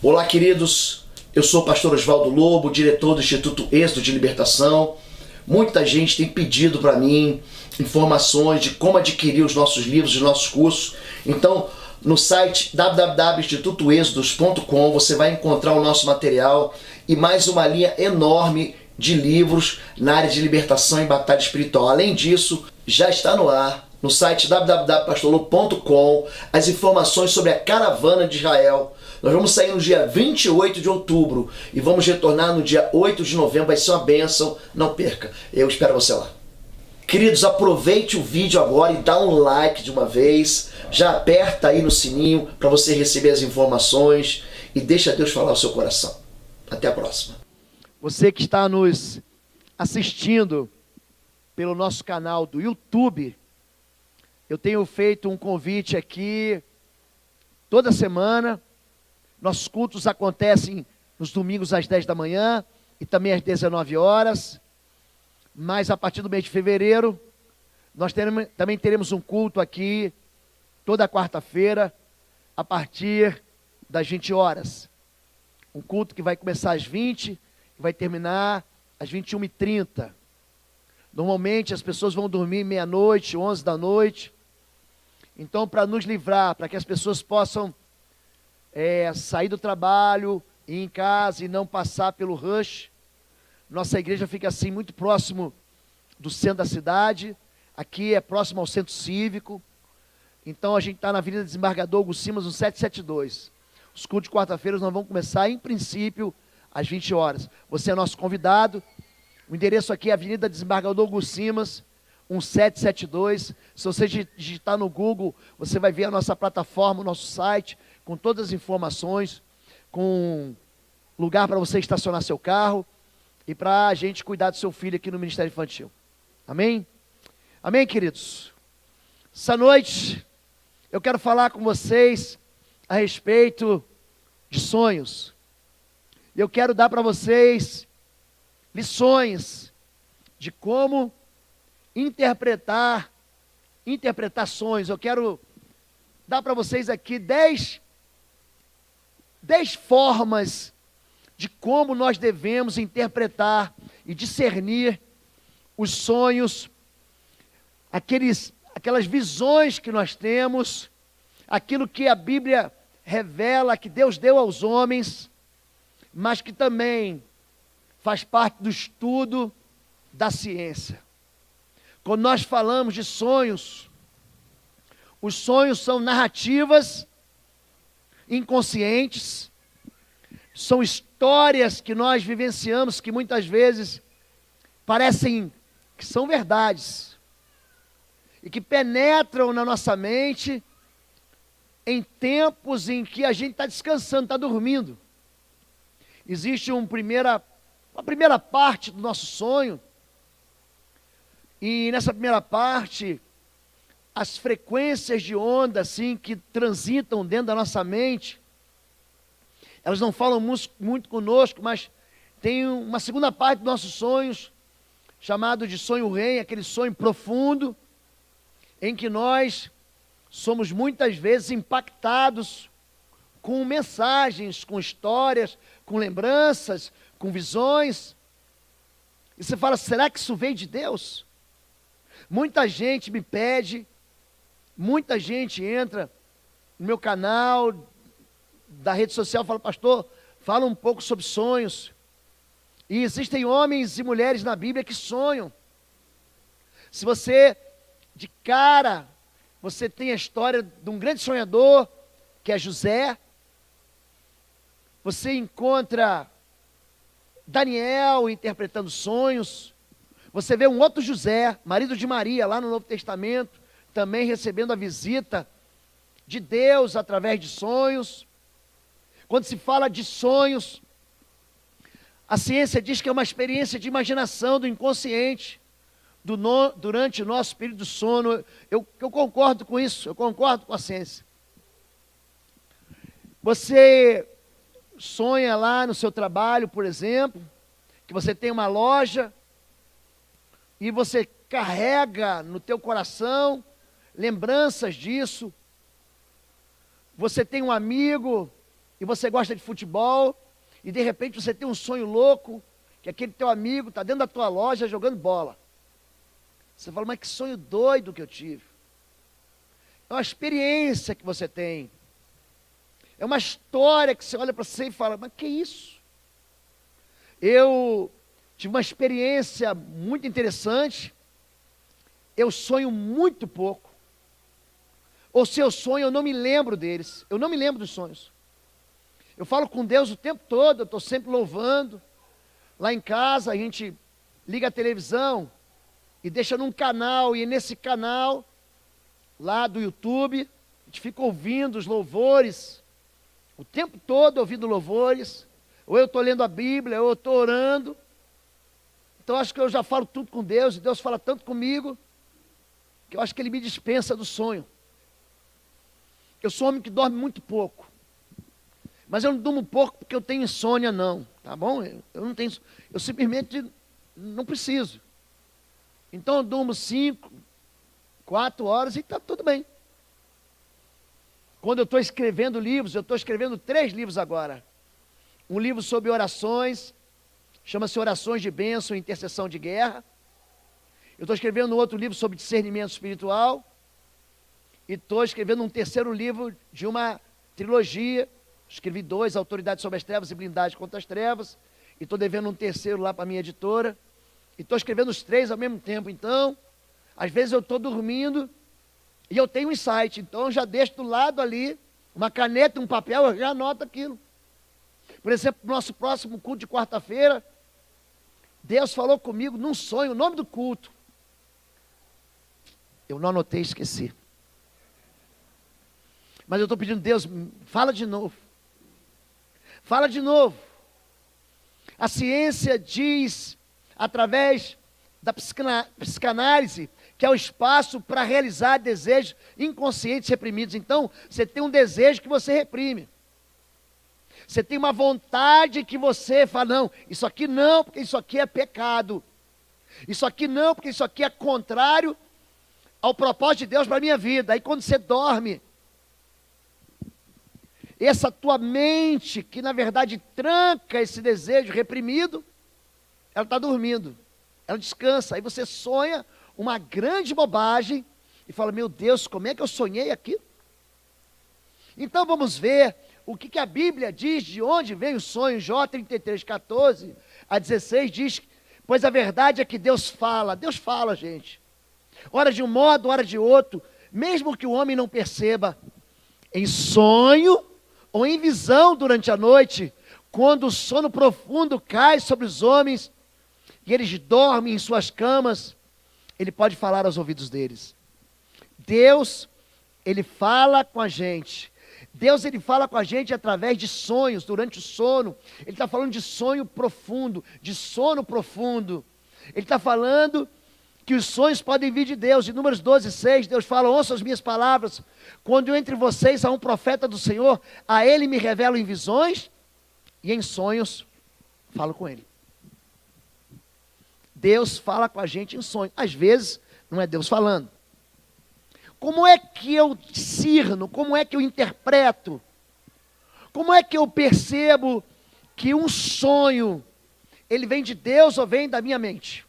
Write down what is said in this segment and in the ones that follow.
Olá, queridos. Eu sou o pastor Oswaldo Lobo, diretor do Instituto Êxodo de Libertação. Muita gente tem pedido para mim informações de como adquirir os nossos livros, os nossos cursos. Então, no site www.institutoexodos.com você vai encontrar o nosso material e mais uma linha enorme de livros na área de libertação e batalha espiritual. Além disso, já está no ar, no site www.pastorlobo.com, as informações sobre a Caravana de Israel. Nós vamos sair no dia 28 de outubro e vamos retornar no dia 8 de novembro. Vai ser uma bênção, não perca. Eu espero você lá. Queridos, aproveite o vídeo agora e dá um like de uma vez. Já aperta aí no sininho para você receber as informações e deixa Deus falar ao seu coração. Até a próxima. Você que está nos assistindo pelo nosso canal do YouTube, eu tenho feito um convite aqui toda semana. Nossos cultos acontecem nos domingos às 10 da manhã e também às 19 horas. Mas a partir do mês de fevereiro, nós também teremos um culto aqui toda quarta-feira, a partir das 20 horas. Um culto que vai começar às 20 e vai terminar às 21h30. Normalmente as pessoas vão dormir meia-noite, 11 da noite. Então, para nos livrar, para que as pessoas possam sair do trabalho, ir em casa e não passar pelo rush, nossa igreja fica assim muito próximo do centro da cidade. Aqui é próximo ao centro cívico. Então a gente está na Avenida Desembargador Hugo Simas, no 772. Os cultos de quarta-feira nós vamos começar, em princípio, às 20 horas. Você é nosso convidado. O endereço aqui é Avenida Desembargador Hugo Simas, 1772. Se você digitar no Google, você vai ver a nossa plataforma, o nosso site, com todas as informações, com lugar para você estacionar seu carro e para a gente cuidar do seu filho aqui no Ministério Infantil. Amém? Amém, queridos? Essa noite eu quero falar com vocês a respeito de sonhos. Eu quero dar para vocês lições de como interpretar sonhos. Eu quero dar para vocês aqui 10 formas de como nós devemos interpretar e discernir os sonhos, aquelas visões que nós temos, aquilo que a Bíblia revela, que Deus deu aos homens, mas que também faz parte do estudo da ciência. Quando nós falamos de sonhos, os sonhos são narrativas inconscientes, são histórias que nós vivenciamos que muitas vezes parecem que são verdades e que penetram na nossa mente em tempos em que a gente está descansando, está dormindo. Existe uma primeira parte do nosso sonho, e nessa primeira parte, as frequências de onda assim, que transitam dentro da nossa mente, elas não falam muito conosco, mas tem uma segunda parte dos nossos sonhos, chamado de sonho REM, aquele sonho profundo, em que nós somos muitas vezes impactados com mensagens, com histórias, com lembranças, com visões. E você fala, será que isso veio de Deus? Muita gente me pede, muita gente entra no meu canal da rede social e fala, pastor, fala um pouco sobre sonhos. E existem homens e mulheres na Bíblia que sonham. Se você, de cara, você tem a história de um grande sonhador, que é José. Você encontra Daniel interpretando sonhos. Você vê um outro José, marido de Maria, lá no Novo Testamento, também recebendo a visita de Deus através de sonhos. Quando se fala de sonhos, a ciência diz que é uma experiência de imaginação do inconsciente durante o nosso período de sono. Eu concordo com isso, eu concordo com a ciência. Você sonha lá no seu trabalho, por exemplo, que você tem uma loja e você carrega no teu coração lembranças disso. Você tem um amigo e você gosta de futebol, e de repente você tem um sonho louco, que aquele teu amigo está dentro da tua loja jogando bola. Você fala, mas que sonho doido que eu tive. É uma experiência que você tem. É uma história que você olha para você e fala, mas que isso? Eu tive uma experiência muito interessante. Eu sonho muito pouco. Ou se eu sonho, eu não me lembro deles. Eu não me lembro dos sonhos. Eu falo com Deus o tempo todo, eu estou sempre louvando. Lá em casa, a gente liga a televisão e deixa num canal, e nesse canal, lá do YouTube, a gente fica ouvindo os louvores, o tempo todo ouvindo louvores, ou eu estou lendo a Bíblia, ou eu estou orando. Então acho que eu já falo tudo com Deus, e Deus fala tanto comigo, que eu acho que Ele me dispensa do sonho. Eu sou um homem que dorme muito pouco, mas eu não durmo pouco porque eu tenho insônia não, tá bom? Eu não tenho, eu simplesmente não preciso. Então eu durmo 5, 4 horas e está tudo bem. Quando eu estou escrevendo livros, eu estou escrevendo 3 livros agora. Um livro sobre orações, chama-se Orações de Bênção e Intercessão de Guerra. Eu estou escrevendo outro livro sobre discernimento espiritual. E estou escrevendo um 3º livro de uma trilogia. Escrevi 2, Autoridade sobre as Trevas e Blindade contra as Trevas. E estou devendo um 3º lá para a minha editora. E estou escrevendo os 3 ao mesmo tempo. Então, às vezes eu estou dormindo e eu tenho um insight. Então eu já deixo do lado ali uma caneta, um papel, eu já anoto aquilo. Por exemplo, no nosso próximo culto de quarta-feira, Deus falou comigo num sonho, o nome do culto. Eu não anotei, esqueci. Mas eu estou pedindo, Deus, fala de novo. Fala de novo. A ciência diz, através da psicanálise, que é o espaço para realizar desejos inconscientes reprimidos. Então, você tem um desejo que você reprime. Você tem uma vontade que você fala, não, isso aqui não, porque isso aqui é pecado. Isso aqui não, porque isso aqui é contrário ao propósito de Deus para a minha vida. Aí quando você dorme, essa tua mente, que na verdade tranca esse desejo reprimido, ela está dormindo, ela descansa. Aí você sonha uma grande bobagem e fala, meu Deus, como é que eu sonhei aqui? Então vamos ver o que a Bíblia diz, de onde vem o sonho. Jó 33, 14 a 16 diz, pois a verdade é que Deus fala, gente. Ora de um modo, ora de outro, mesmo que o homem não perceba, em sonho ou em visão durante a noite, quando o sono profundo cai sobre os homens e eles dormem em suas camas, Ele pode falar aos ouvidos deles. Deus, Ele fala com a gente. Deus, Ele fala com a gente através de sonhos, durante o sono. Ele está falando de sonho profundo, de sono profundo. Ele está falando que os sonhos podem vir de Deus. Em Números 12, 6, Deus fala, ouçam as minhas palavras. Quando entre vocês há um profeta do Senhor, a Ele me revelo em visões e em sonhos falo com Ele. Deus fala com a gente em sonho. Às vezes, não é Deus falando. Como é que eu discerno? Como é que eu interpreto? Como é que eu percebo que um sonho, ele vem de Deus ou vem da minha mente?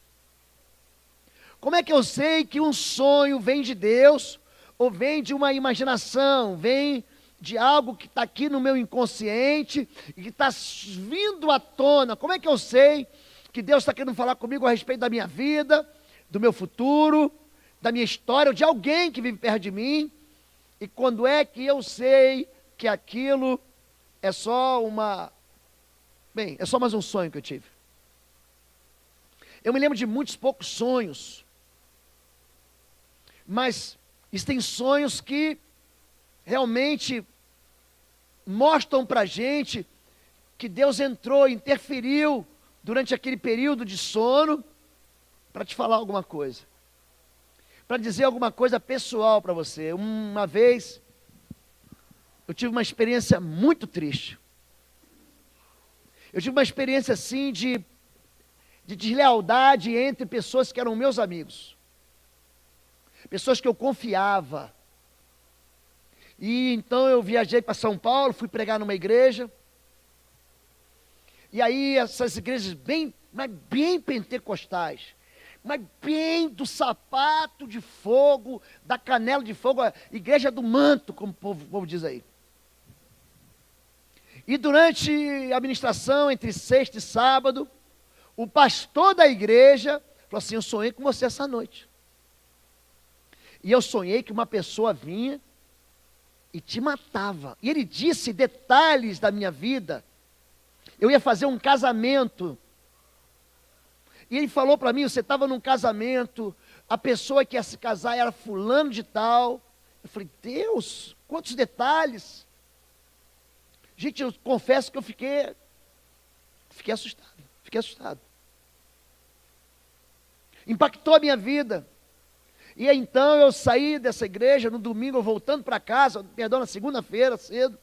Como é que eu sei que um sonho vem de Deus ou vem de uma imaginação, vem de algo que está aqui no meu inconsciente e que está vindo à tona? Como é que eu sei que Deus está querendo falar comigo a respeito da minha vida, do meu futuro, da minha história, ou de alguém que vive perto de mim? E quando é que eu sei que aquilo é só é só mais um sonho que eu tive? Eu me lembro de muitos poucos sonhos, mas existem sonhos que realmente mostram para a gente que Deus entrou, interferiu durante aquele período de sono para te falar alguma coisa, para dizer alguma coisa pessoal para você. Uma vez, eu tive uma experiência muito triste. Eu tive uma experiência assim de deslealdade entre pessoas que eram meus amigos. Pessoas que eu confiava. E então eu viajei para São Paulo, fui pregar numa igreja. E aí essas igrejas mas bem pentecostais, mas bem do sapato de fogo, da canela de fogo, a igreja do manto, como o povo diz aí. E durante a ministração, entre sexta e sábado, o pastor da igreja falou assim: eu sonhei com você essa noite. E eu sonhei que uma pessoa vinha e te matava. E ele disse detalhes da minha vida. Eu ia fazer um casamento. E ele falou para mim: você estava num casamento, a pessoa que ia se casar era fulano de tal. Eu falei: Deus, quantos detalhes. Gente, eu confesso que eu fiquei assustado. Impactou a minha vida. E então eu saí dessa igreja, no domingo, voltando para casa, na segunda-feira, cedo.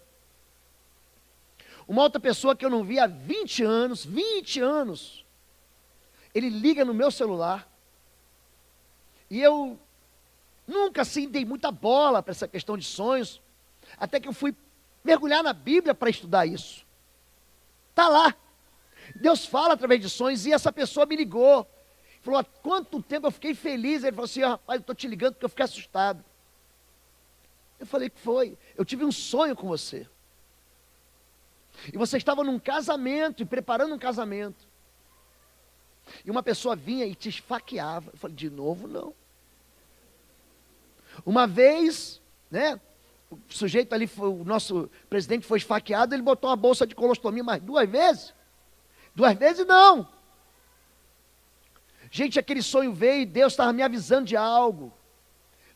Uma outra pessoa que eu não via há 20 anos, ele liga no meu celular. E eu nunca assim dei muita bola para essa questão de sonhos, até que eu fui mergulhar na Bíblia para estudar isso. Está lá. Deus fala através de sonhos, e essa pessoa me ligou. Falou: há quanto tempo eu fiquei feliz. Ele falou assim: rapaz, eu estou te ligando porque eu fiquei assustado. Eu falei: que foi? Eu tive um sonho com você. E você estava num casamento, e preparando um casamento. E uma pessoa vinha e te esfaqueava. Eu falei: de novo não. Uma vez, né, o sujeito ali, o nosso presidente foi esfaqueado, ele botou uma bolsa de colostomia mais 2 vezes. 2 vezes não. Gente, aquele sonho veio e Deus estava me avisando de algo.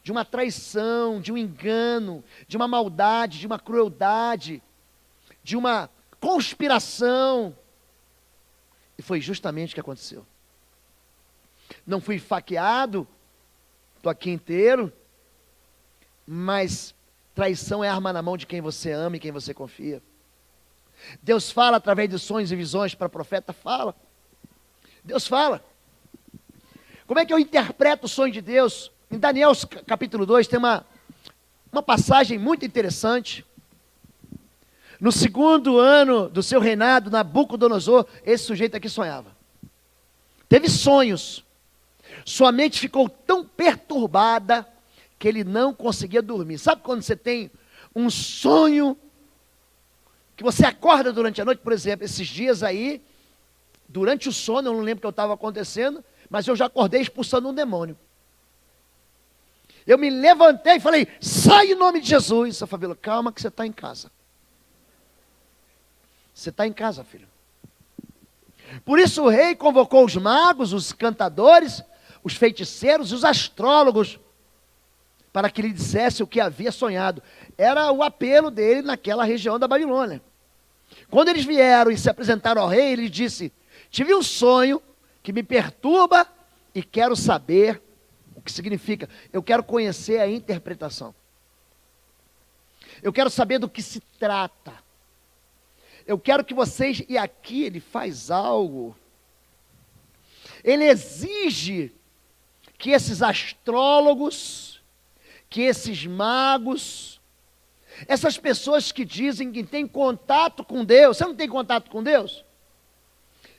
De uma traição, de um engano, de uma maldade, de uma crueldade, de uma conspiração. E foi justamente o que aconteceu. Não fui esfaqueado, estou aqui inteiro, mas traição é arma na mão de quem você ama e quem você confia. Deus fala através de sonhos e visões para profeta, fala. Deus fala. Como é que eu interpreto o sonho de Deus? Em Daniel capítulo 2 tem uma passagem muito interessante. No 2º ano do seu reinado, Nabucodonosor, esse sujeito aqui sonhava. Teve sonhos. Sua mente ficou tão perturbada que ele não conseguia dormir. Sabe quando você tem um sonho que você acorda durante a noite? Por exemplo, esses dias aí, durante o sono, eu não lembro o que estava acontecendo, mas eu já acordei expulsando um demônio. Eu me levantei e falei: sai em nome de Jesus. A Fabíola: calma que você está em casa. Você está em casa, filho. Por isso o rei convocou os magos, os cantadores, os feiticeiros e os astrólogos, para que lhe dissesse o que havia sonhado. Era o apelo dele naquela região da Babilônia. Quando eles vieram e se apresentaram ao rei, ele disse: tive um sonho que me perturba e quero saber o que significa. Eu quero conhecer a interpretação. Eu quero saber do que se trata. Eu quero que vocês... E aqui ele faz algo. Ele exige que esses astrólogos, que esses magos, essas pessoas que dizem que têm contato com Deus... Você não tem contato com Deus?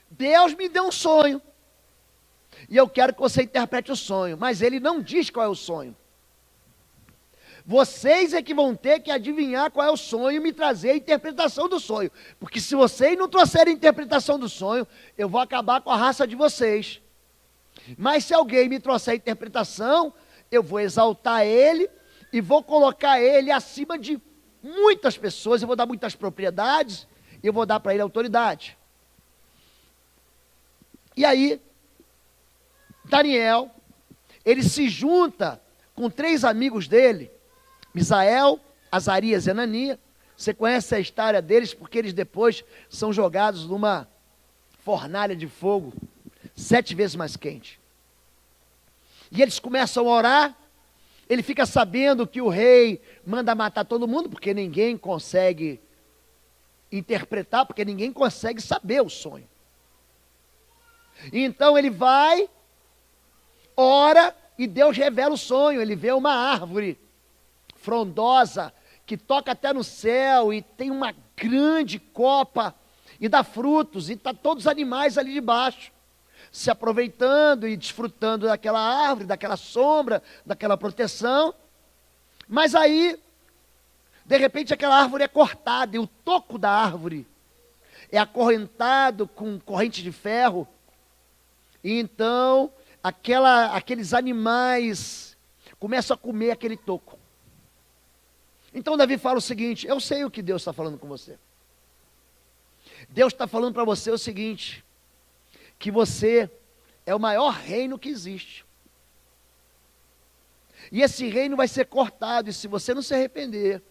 Deus me deu um sonho. E eu quero que você interprete o sonho. Mas ele não diz qual é o sonho. Vocês é que vão ter que adivinhar qual é o sonho e me trazer a interpretação do sonho. Porque se vocês não trouxerem a interpretação do sonho, eu vou acabar com a raça de vocês. Mas se alguém me trouxer a interpretação, eu vou exaltar ele e vou colocar ele acima de muitas pessoas. Eu vou dar muitas propriedades e eu vou dar para ele autoridade. E aí, Daniel, ele se junta com 3 amigos dele, Misael, Azarias e Ananias. Você conhece a história deles, porque eles depois são jogados numa fornalha de fogo, 7 vezes mais quente. E eles começam a orar. Ele fica sabendo que o rei manda matar todo mundo, porque ninguém consegue interpretar, porque ninguém consegue saber o sonho. Então ele vai, ora, e Deus revela o sonho. Ele vê uma árvore frondosa que toca até no céu e tem uma grande copa e dá frutos, e está todos os animais ali debaixo, se aproveitando e desfrutando daquela árvore, daquela sombra, daquela proteção. Mas aí, de repente, aquela árvore é cortada e o toco da árvore é acorrentado com corrente de ferro. E então, aqueles animais começam a comer aquele toco. Então Davi fala o seguinte: eu sei o que Deus está falando com você. Deus está falando para você o seguinte, que você é o maior reino que existe. E esse reino vai ser cortado, e se você não se arrepender,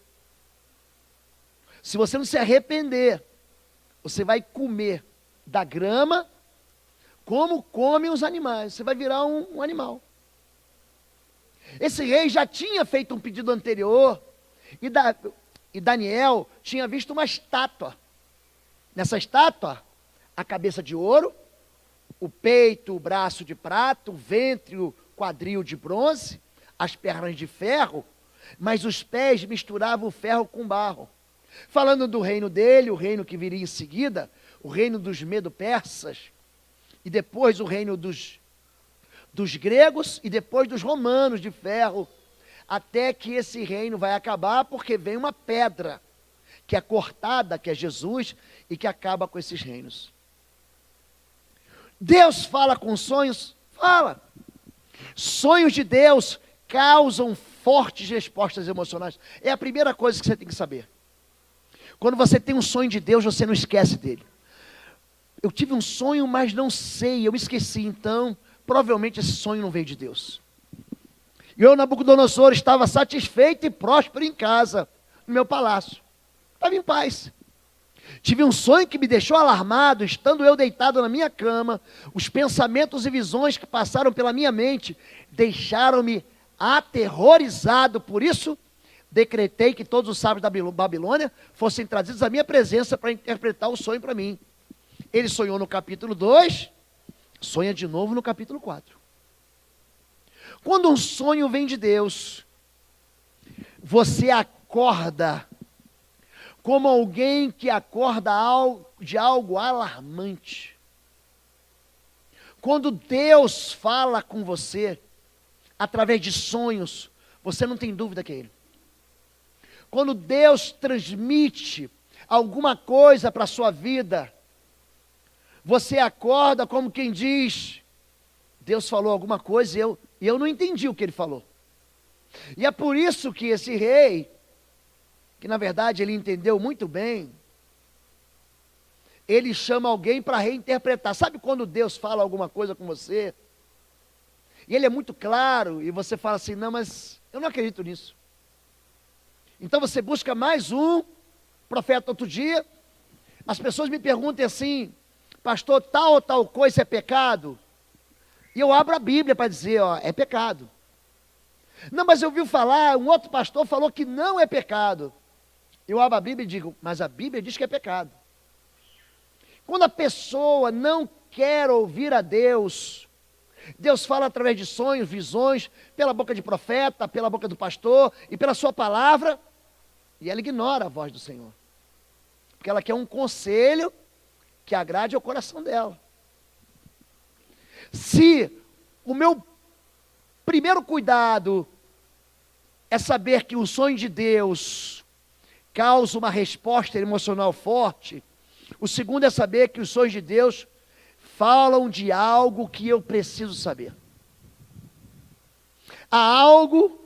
você vai comer da grama como comem os animais. Você vai virar um animal. Esse rei já tinha feito um pedido anterior, e Daniel tinha visto uma estátua. Nessa estátua, a cabeça de ouro, o peito, o braço de prata, o ventre, o quadril de bronze, as pernas de ferro, mas os pés misturavam o ferro com barro. Falando do reino dele, o reino que viria em seguida, o reino dos Medo-Persas, e depois o reino dos gregos, e depois dos romanos de ferro, até que esse reino vai acabar, porque vem uma pedra, que é cortada, que é Jesus, e que acaba com esses reinos. Deus fala com sonhos? Fala. Sonhos de Deus causam fortes respostas emocionais. É a primeira coisa que você tem que saber. Quando você tem um sonho de Deus, você não esquece dele. Eu tive um sonho, mas não sei, eu esqueci. Então, provavelmente esse sonho não veio de Deus. E eu, Nabucodonosor, estava satisfeito e próspero em casa, no meu palácio. Estava em paz. Tive um sonho que me deixou alarmado, estando eu deitado na minha cama. Os pensamentos e visões que passaram pela minha mente deixaram-me aterrorizado. Por isso, decretei que todos os sábios da Babilônia fossem trazidos à minha presença para interpretar o sonho para mim. Ele sonhou no capítulo 2, sonha de novo no capítulo 4. Quando um sonho vem de Deus, você acorda como alguém que acorda de algo alarmante. Quando Deus fala com você, através de sonhos, você não tem dúvida que é Ele. Quando Deus transmite alguma coisa para a sua vida, você acorda como quem diz, Deus falou alguma coisa e eu não entendi o que Ele falou. E é por isso que esse rei, que na verdade ele entendeu muito bem, ele chama alguém para reinterpretar. Sabe quando Deus fala alguma coisa com você, e ele é muito claro, e você fala assim, não, mas eu não acredito nisso. Então você busca mais um profeta. Outro dia, as pessoas me perguntam assim, pastor, tal ou tal coisa é pecado? E eu abro a Bíblia para dizer, ó, é pecado. Não, mas eu ouvi falar, um outro pastor falou que não é pecado. Eu abro a Bíblia e digo, mas a Bíblia diz que é pecado. Quando a pessoa não quer ouvir a Deus, Deus fala através de sonhos, visões, pela boca de profeta, pela boca do pastor e pela sua palavra, e ela ignora a voz do Senhor. Porque ela quer um conselho que agrade ao coração dela. Se o meu primeiro cuidado é saber que o sonho de Deus causa uma resposta emocional forte, o segundo é saber que os sonhos de Deus falam de algo que eu preciso saber. Há algo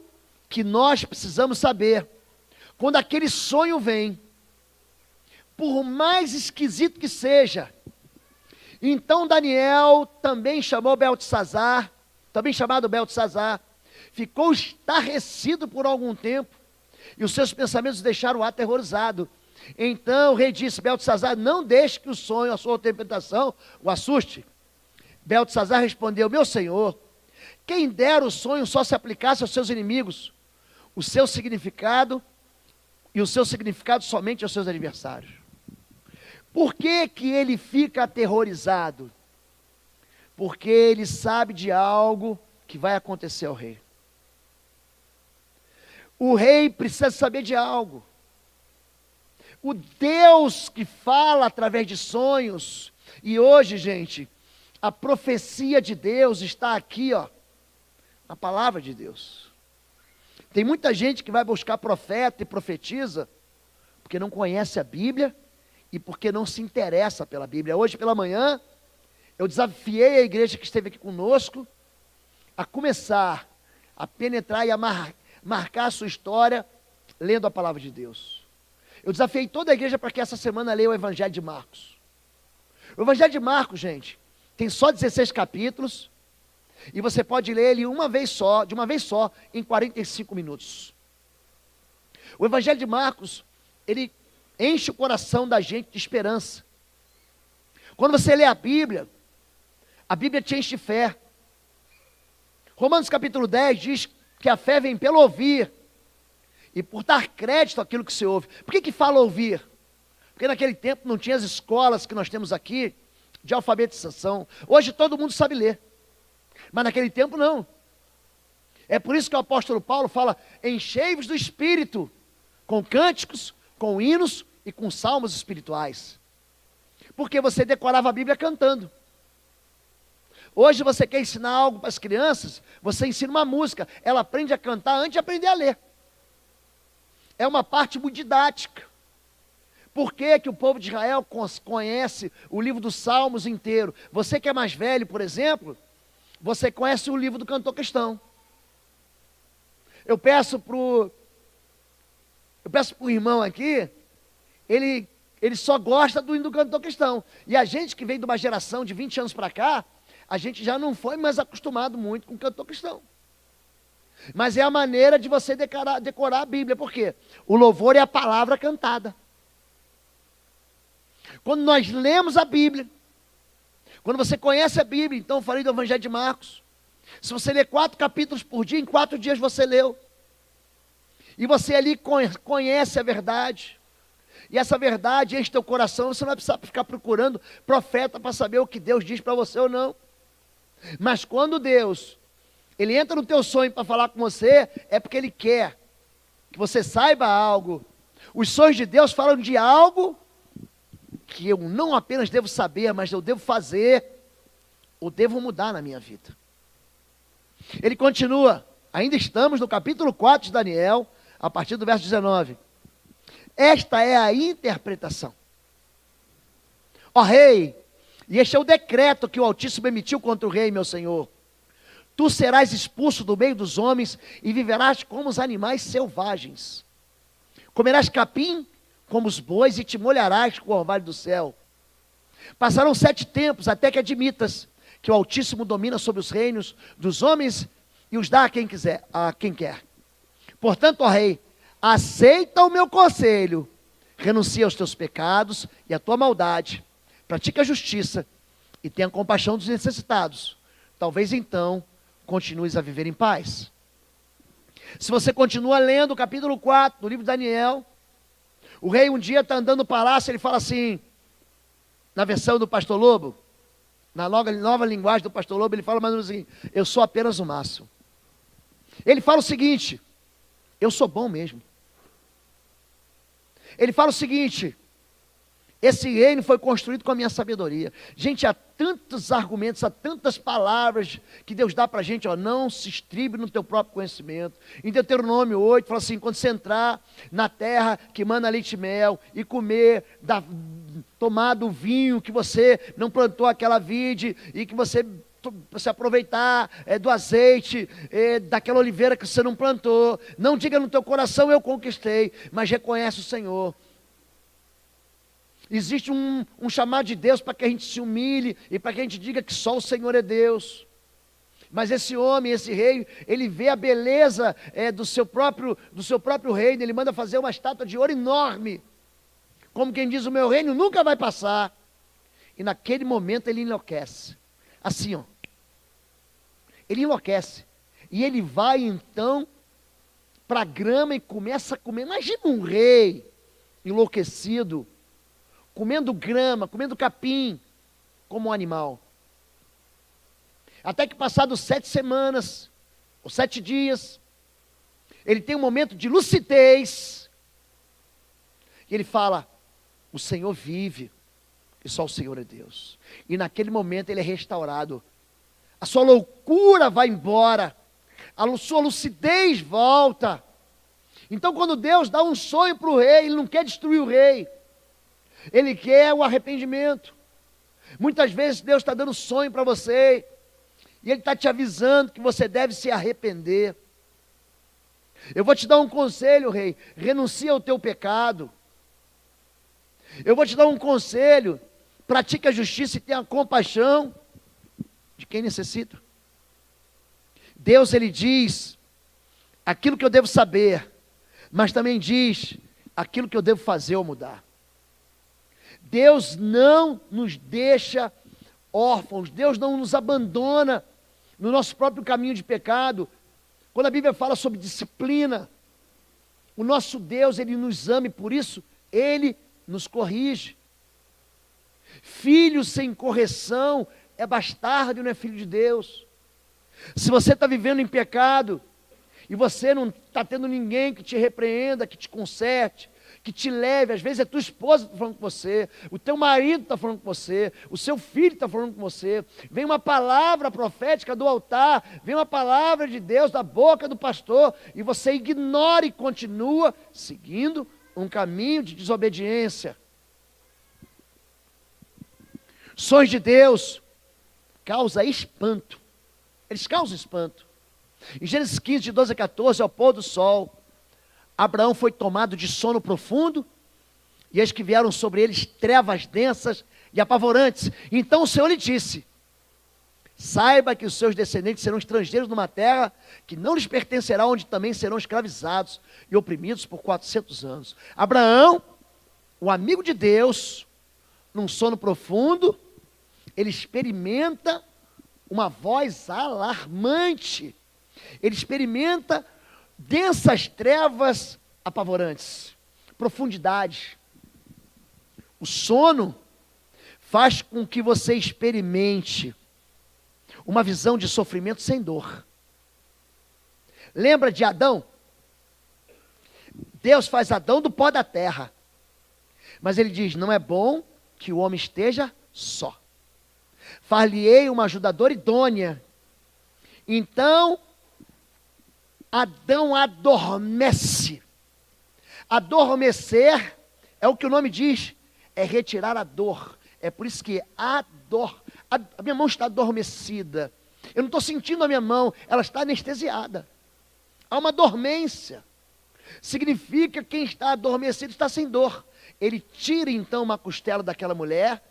que nós precisamos saber. Quando aquele sonho vem, por mais esquisito que seja, então Daniel, também chamou Beltesazar, também chamado Beltesazar, ficou estarrecido por algum tempo, e os seus pensamentos o deixaram aterrorizado. Então o rei disse, Beltesazar, não deixe que o sonho, a sua interpretação, o assuste. Beltesazar respondeu, meu senhor, quem dera o sonho só se aplicasse aos seus inimigos, o seu significado, e o seu significado somente aos seus adversários. Por que que ele fica aterrorizado? Porque ele sabe de algo que vai acontecer ao rei. O rei precisa saber de algo. o Deus que fala através de sonhos. E hoje, gente, a profecia de Deus está aqui, ó, na palavra de Deus. Tem muita gente que vai buscar profeta e profetiza porque não conhece a Bíblia e porque não se interessa pela Bíblia. Hoje pela manhã, eu desafiei a igreja que esteve aqui conosco a começar a penetrar e a marcar a sua história lendo a palavra de Deus. Eu desafiei toda a igreja para que essa semana leia o Evangelho de Marcos. O Evangelho de Marcos, gente, tem só 16 capítulos e você pode ler ele de uma vez só, em 45 minutos. O Evangelho de Marcos, ele enche o coração da gente de esperança. Quando você lê a Bíblia te enche de fé. Romanos capítulo 10 diz que a fé vem pelo ouvir e por dar crédito àquilo que se ouve. Por que fala ouvir? Porque naquele tempo não tinha as escolas que nós temos aqui de alfabetização. Hoje todo mundo sabe ler, mas naquele tempo não. É por isso que o apóstolo Paulo fala: enchei-vos do Espírito, com cânticos, com hinos e com salmos espirituais. Porque você decorava a Bíblia cantando. Hoje você quer ensinar algo para as crianças, você ensina uma música, ela aprende a cantar antes de aprender a ler. É uma parte muito didática. Por que que o povo de Israel conhece o livro dos Salmos inteiro? Você que é mais velho, por exemplo, você conhece o livro do cantor cristão. Eu peço para o irmão aqui, ele só gosta do hino do cantor cristão. E a gente que vem de uma geração de 20 anos para cá, a gente já não foi mais acostumado muito com o cantor cristão. Mas é a maneira de você decorar a Bíblia. Por quê? O louvor é a palavra cantada. Quando nós lemos a Bíblia, quando você conhece a Bíblia, então eu falei do Evangelho de Marcos. Se você ler 4 capítulos por dia, em 4 dias você leu. E você ali conhece a verdade. E essa verdade enche teu coração. Você não vai precisar ficar procurando profeta para saber o que Deus diz para você ou não. Mas quando Deus, Ele entra no teu sonho para falar com você, é porque Ele quer que você saiba algo. Os sonhos de Deus falam de algo que eu não apenas devo saber, mas eu devo fazer, ou devo mudar na minha vida. Ele continua, ainda estamos no capítulo 4 de Daniel, a partir do verso 19. Esta é a interpretação. Ó rei, e este é o decreto que o Altíssimo emitiu contra o rei, meu senhor. Tu serás expulso do meio dos homens e viverás como os animais selvagens. Comerás capim como os bois e te molharás com o orvalho do céu. Passarão 7 tempos até que admitas que o Altíssimo domina sobre os reinos dos homens e os dá a quem quer. Portanto, ó rei, aceita o meu conselho, renuncia aos teus pecados e à tua maldade, pratica a justiça e tenha compaixão dos necessitados. Talvez então continues a viver em paz. Se você continua lendo o capítulo 4 do livro de Daniel, o rei um dia está andando no palácio, ele fala assim, na versão do Pastor Lobo, na nova linguagem do Pastor Lobo, ele fala mais ou menos assim: eu sou apenas o máximo. Ele fala o seguinte: eu sou bom mesmo. Ele fala o seguinte: esse reino foi construído com a minha sabedoria. Gente, há tantos argumentos, há tantas palavras que Deus dá para a gente, ó, não se estribe no teu próprio conhecimento. Em Deuteronômio 8, fala assim: quando você entrar na terra que mana leite e mel, e tomar do vinho que você não plantou aquela vide, e que você se aproveitar do azeite, daquela oliveira que você não plantou, não diga no teu coração, eu conquistei, mas reconhece o Senhor. Existe um chamado de Deus para que a gente se humilhe e para que a gente diga que só o Senhor é Deus. Mas esse homem, esse rei, ele vê a beleza do seu próprio reino. Ele manda fazer uma estátua de ouro enorme, como quem diz: o meu reino nunca vai passar. E naquele momento ele enlouquece, assim, ó, ele enlouquece, e ele vai então para a grama e começa a comer. Imagina um rei enlouquecido, comendo grama, comendo capim, como um animal. Até que passados 7 semanas, ou 7 dias, ele tem um momento de lucidez, e ele fala: o Senhor vive, e só o Senhor é Deus. E naquele momento ele é restaurado. A sua loucura vai embora, a sua lucidez volta. Então quando Deus dá um sonho para o rei, Ele não quer destruir o rei, Ele quer o arrependimento. Muitas vezes Deus está dando sonho para você, e Ele está te avisando que você deve se arrepender. Eu vou te dar um conselho, rei, renuncia ao teu pecado. Eu vou te dar um conselho, pratique a justiça e tenha compaixão de quem necessita. Deus, Ele diz aquilo que eu devo saber, mas também diz aquilo que eu devo fazer ou mudar. Deus não nos deixa órfãos, Deus não nos abandona no nosso próprio caminho de pecado. Quando a Bíblia fala sobre disciplina, o nosso Deus, Ele nos ama e por isso Ele nos corrige. Filho sem correção é bastardo e não é filho de Deus. Se você está vivendo em pecado, e você não está tendo ninguém que te repreenda, que te conserte, que te leve, às vezes é tua esposa que está falando com você, o teu marido está falando com você, o seu filho está falando com você, vem uma palavra profética do altar, vem uma palavra de Deus da boca do pastor, e você ignora e continua seguindo um caminho de desobediência. Sonhos de Deus causam espanto, eles causam espanto. Em Gênesis 15, de 12 a 14, ao pôr do sol, Abraão foi tomado de sono profundo, e eis que vieram sobre eles trevas densas e apavorantes. Então o Senhor lhe disse: saiba que os seus descendentes serão estrangeiros numa terra que não lhes pertencerá, onde também serão escravizados e oprimidos por 400 anos. Abraão, o amigo de Deus, num sono profundo, ele experimenta uma voz alarmante. Ele experimenta densas trevas apavorantes, profundidade. O sono faz com que você experimente uma visão de sofrimento sem dor. Lembra de Adão? Deus faz Adão do pó da terra, mas Ele diz: não é bom que o homem esteja só. Far-lhe-ei uma ajudadora idônea. Então Adão adormece. Adormecer é o que o nome diz, é retirar a dor. É por isso que a minha mão está adormecida. Eu não estou sentindo a minha mão, ela está anestesiada. Há uma dormência. Significa que quem está adormecido está sem dor. Ele tira então uma costela daquela mulher,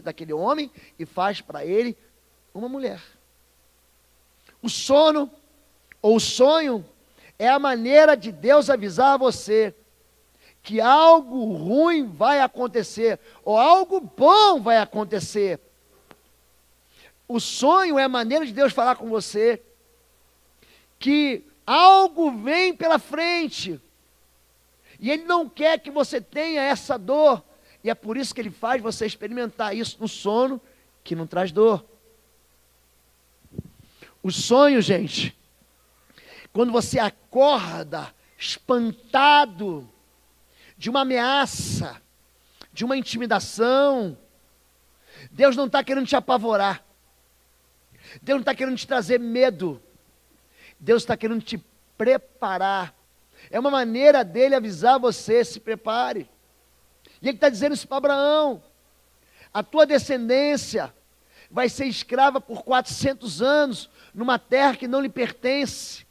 daquele homem, e faz para ele uma mulher. O sono ou o sonho é a maneira de Deus avisar a você que algo ruim vai acontecer, ou algo bom vai acontecer. O sonho é a maneira de Deus falar com você que algo vem pela frente, e Ele não quer que você tenha essa dor, e é por isso que Ele faz você experimentar isso no sono, que não traz dor. O sonho, gente, quando você acorda espantado de uma ameaça, de uma intimidação, Deus não está querendo te apavorar, Deus não está querendo te trazer medo, Deus está querendo te preparar. É uma maneira dele avisar você: se prepare. E Ele está dizendo isso para Abraão: a tua descendência vai ser escrava por 400 anos, numa terra que não lhe pertence.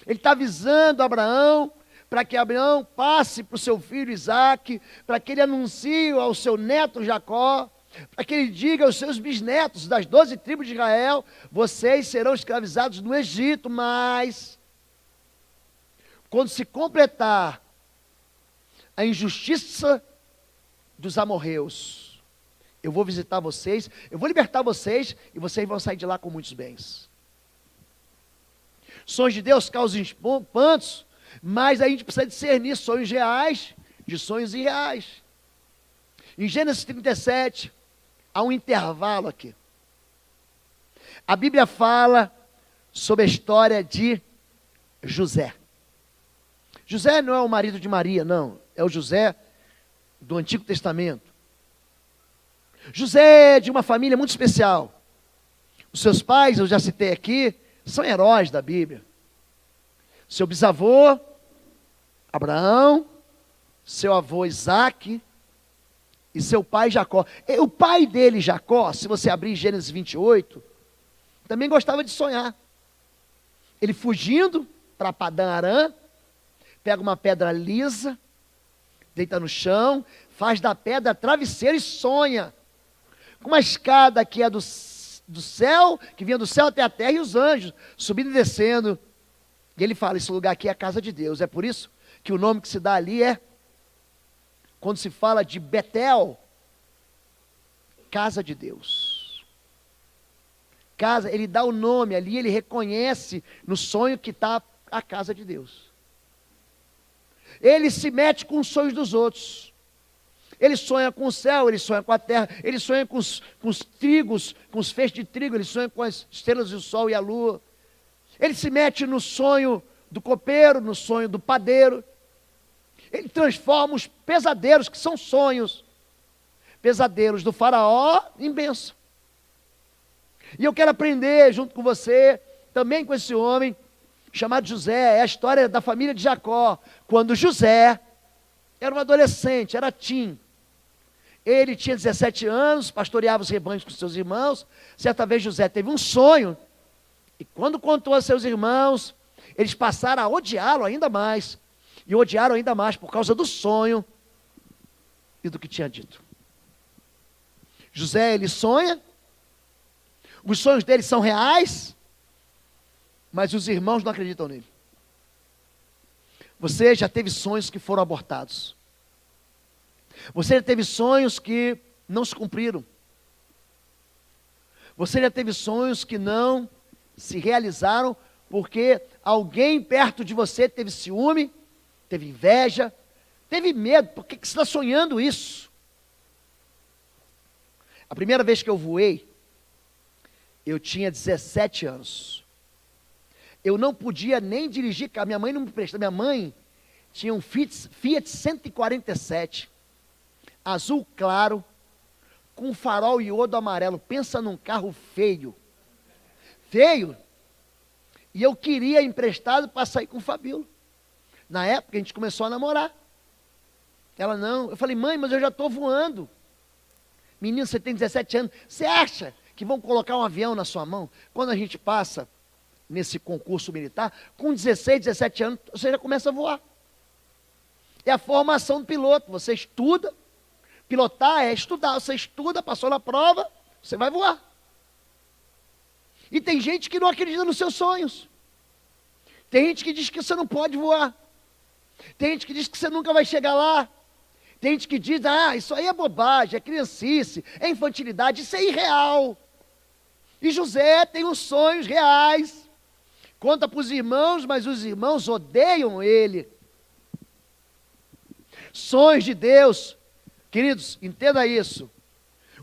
Ele está avisando Abraão, para que Abraão passe para o seu filho Isaque, para que ele anuncie ao seu neto Jacó, para que ele diga aos seus bisnetos das 12 tribos de Israel: vocês serão escravizados no Egito, mas quando se completar a injustiça dos amorreus, eu vou visitar vocês, eu vou libertar vocês, e vocês vão sair de lá com muitos bens. Sonhos de Deus causam espantos, mas a gente precisa discernir sonhos reais de sonhos irreais. Em Gênesis 37, há um intervalo aqui. A Bíblia fala sobre a história de José. José não é o marido de Maria, não. É o José do Antigo Testamento. José é de uma família muito especial. Os seus pais, eu já citei aqui, são heróis da Bíblia. Seu bisavô, Abraão, seu avô Isaque e seu pai Jacó. E o pai dele, Jacó, se você abrir Gênesis 28, também gostava de sonhar. Ele fugindo para Padã Arã, pega uma pedra lisa, deita no chão, faz da pedra travesseiro e sonha com uma escada que é do céu, que vinha do céu até a terra, e os anjos subindo e descendo. E ele fala, esse lugar aqui é a casa de Deus. É por isso que o nome que se dá ali é, quando se fala de Betel, casa de Deus. Casa, ele dá o nome ali, ele reconhece no sonho que está a casa de Deus. Ele se mete com os sonhos dos outros. Ele sonha com o céu, ele sonha com a terra, ele sonha com os trigos, com os feixes de trigo, ele sonha com as estrelas do sol e a lua. Ele se mete no sonho do copeiro, no sonho do padeiro. Ele transforma os pesadelos, que são sonhos, pesadelos do faraó, em bênção. E eu quero aprender junto com você, também com esse homem, chamado José, é a história da família de Jacó, quando José era um adolescente, era teen. Ele tinha 17 anos, pastoreava os rebanhos com seus irmãos. Certa vez José teve um sonho, e quando contou a seus irmãos, eles passaram a odiá-lo ainda mais, e odiaram ainda mais por causa do sonho e do que tinha dito. José, ele sonha, os sonhos dele são reais, mas os irmãos não acreditam nele. Você já teve sonhos que foram abortados. Você já teve sonhos que não se cumpriram. Você já teve sonhos que não se realizaram porque alguém perto de você teve ciúme, teve inveja, teve medo. Por que você está sonhando isso? A primeira vez que eu voei, eu tinha 17 anos. Eu não podia nem dirigir carro. Minha mãe não me prestava. Minha mãe tinha um Fiat 147, azul claro, com farol iodo amarelo. Pensa num carro feio. Feio. E eu queria emprestado para sair com o Fabíola. Na época a gente começou a namorar. Ela não. Eu falei, mãe, mas eu já estou voando. Menino, você tem 17 anos. Você acha que vão colocar um avião na sua mão? Quando a gente passa nesse concurso militar, com 16, 17 anos, você já começa a voar. É a formação do piloto. Você estuda. Pilotar é estudar. Você estuda, passou na prova, você vai voar. E tem gente que não acredita nos seus sonhos. Tem gente que diz que você não pode voar. Tem gente que diz que você nunca vai chegar lá. Tem gente que diz, isso aí é bobagem, é criancice, é infantilidade, isso é irreal. E José tem os sonhos reais. Conta para os irmãos, mas os irmãos odeiam ele. Sonhos de Deus, queridos, entenda isso.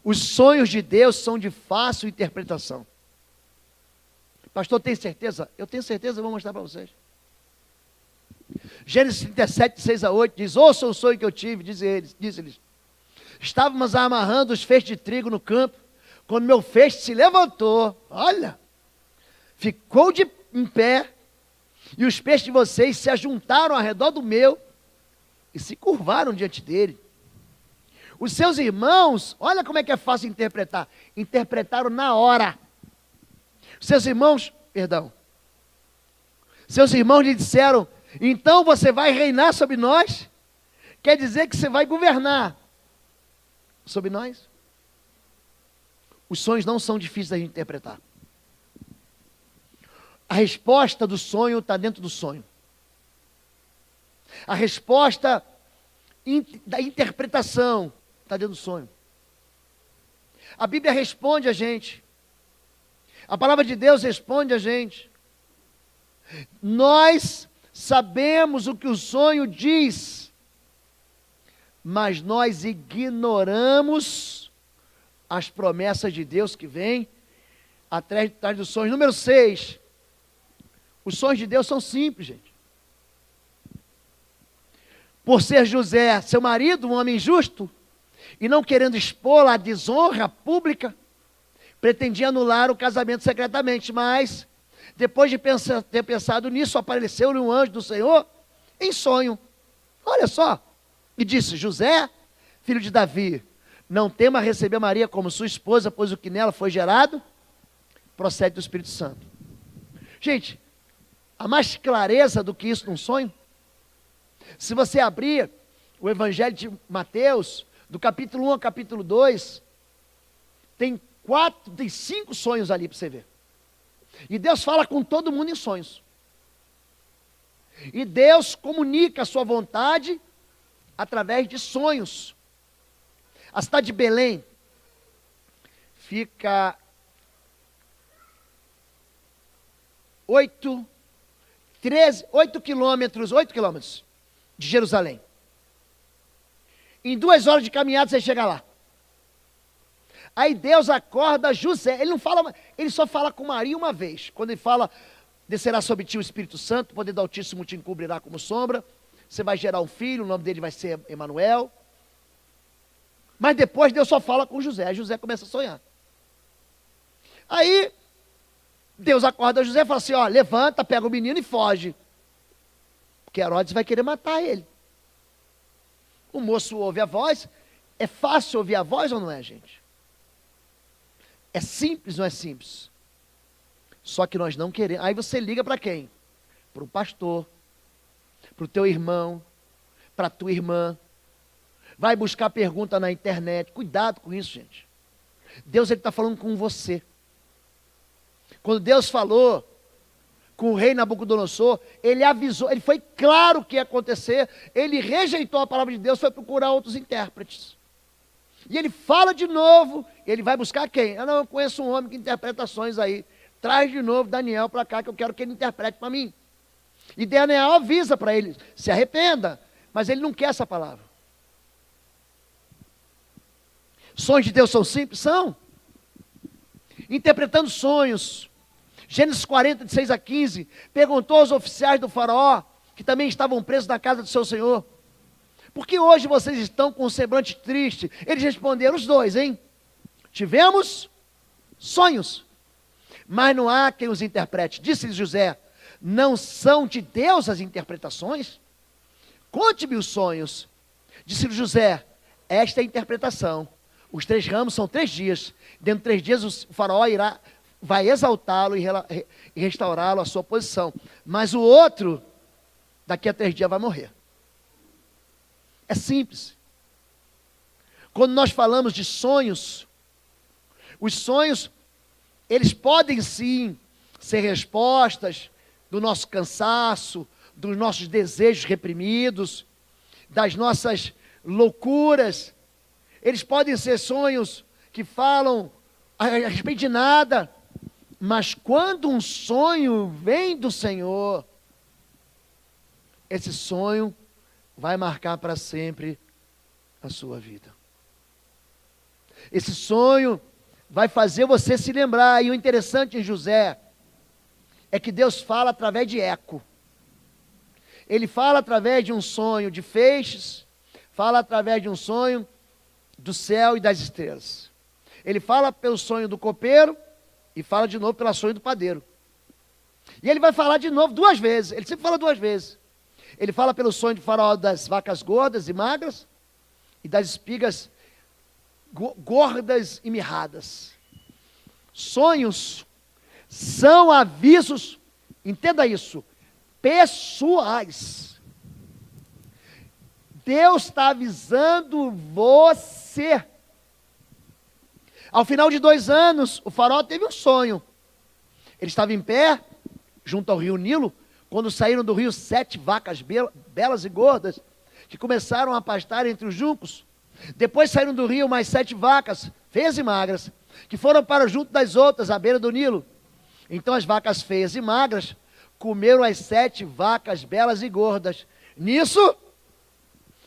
Os sonhos de Deus são de fácil interpretação. Pastor, tem certeza? Eu tenho certeza, eu vou mostrar para vocês. Gênesis 37, 6 a 8, diz, ouçam o sonho que eu tive, diz eles. Estávamos amarrando os feixes de trigo no campo, quando meu feixe se levantou, olha, ficou em pé, e os peixes de vocês se ajuntaram ao redor do meu, e se curvaram diante dele. Os seus irmãos, olha como é que é fácil interpretar, interpretaram na hora. Seus irmãos lhe disseram, então você vai reinar sobre nós? Quer dizer que você vai governar sobre nós? Os sonhos não são difíceis de interpretar. A resposta do sonho está dentro do sonho. A resposta da interpretação está dentro do sonho. A Bíblia responde a gente. A palavra de Deus responde a gente. Nós sabemos o que o sonho diz, mas nós ignoramos as promessas de Deus que vêm atrás dos sonhos. Número 6, os sonhos de Deus são simples, gente. Por ser José, seu marido, um homem justo, E não querendo expô-la à desonra pública, pretendia anular o casamento secretamente, mas, depois de ter pensado nisso, apareceu-lhe um anjo do Senhor em sonho. Olha só, e disse: José, filho de Davi, não tema receber Maria como sua esposa, pois o que nela foi gerado procede do Espírito Santo. Gente, há mais clareza do que isso num sonho? Se você abrir o Evangelho de Mateus, do capítulo 1 ao capítulo 2, tem 5 sonhos ali para você ver. E Deus fala com todo mundo em sonhos. E Deus comunica a sua vontade através de sonhos. A cidade de Belém fica 8 quilômetros de Jerusalém. Em 2 horas de caminhada você chega lá. Aí Deus acorda José. Ele só fala com Maria uma vez. Quando ele fala: descerá sobre ti o Espírito Santo, o poder do Altíssimo te encobrirá como sombra. Você vai gerar um filho, o nome dele vai ser Emanuel. Mas depois Deus só fala com José. Aí José começa a sonhar. Aí Deus acorda José e fala assim: ó, levanta, pega o menino e foge. Porque Herodes vai querer matar ele. O moço ouve a voz. É fácil ouvir a voz ou não é, gente? É simples ou não é simples? Só que nós não queremos. Aí você liga para quem? Para o pastor, para o teu irmão, para a tua irmã. Vai buscar pergunta na internet. Cuidado com isso, gente. Deus está falando com você. Quando Deus falou com o rei Nabucodonosor, ele avisou, ele foi claro o que ia acontecer, ele rejeitou a palavra de Deus, foi procurar outros intérpretes. E ele fala de novo, ele vai buscar quem? Eu conheço um homem que interpreta sonhos aí. Traz de novo Daniel para cá, que eu quero que ele interprete para mim. E Daniel avisa para ele: se arrependa. Mas ele não quer essa palavra. Sonhos de Deus são simples? São. Interpretando sonhos. Gênesis 40, de 6 a 15, perguntou aos oficiais do faraó, que também estavam presos na casa do seu senhor: por que hoje vocês estão com um semblante triste? Eles responderam, os dois, hein? Tivemos sonhos, mas não há quem os interprete. Disse-lhes José: não são de Deus as interpretações? Conte-me os sonhos. Disse-lhe José: esta é a interpretação. Os 3 ramos são 3 dias. Dentro de 3 dias o faraó vai exaltá-lo e restaurá-lo à sua posição. Mas o outro, daqui a 3 dias vai morrer. É simples. Quando nós falamos de sonhos, os sonhos, eles podem sim ser respostas do nosso cansaço, dos nossos desejos reprimidos, das nossas loucuras. Eles podem ser sonhos que falam a respeito de nada. Mas quando um sonho vem do Senhor, esse sonho vai marcar para sempre a sua vida. Esse sonho vai fazer você se lembrar. E o interessante em José é que Deus fala através de eco. Ele fala através de um sonho de feixes, fala através de um sonho do céu e das estrelas. Ele fala pelo sonho do copeiro e fala de novo pelo sonho do padeiro. E ele vai falar de novo 2 vezes. Ele sempre fala 2 vezes. Ele fala pelo sonho de faraó das vacas gordas e magras e das espigas gordas e mirradas. Sonhos são avisos, entenda isso, pessoais. Deus está avisando você. Ao final de 2 anos, o faraó teve um sonho. Ele estava em pé, junto ao rio Nilo, quando saíram do rio 7 vacas belas e gordas, que começaram a pastar entre os juncos. Depois saíram do rio mais 7 vacas, feias e magras, que foram para junto das outras, à beira do Nilo. Então as vacas feias e magras comeram as 7 vacas belas e gordas. Nisso,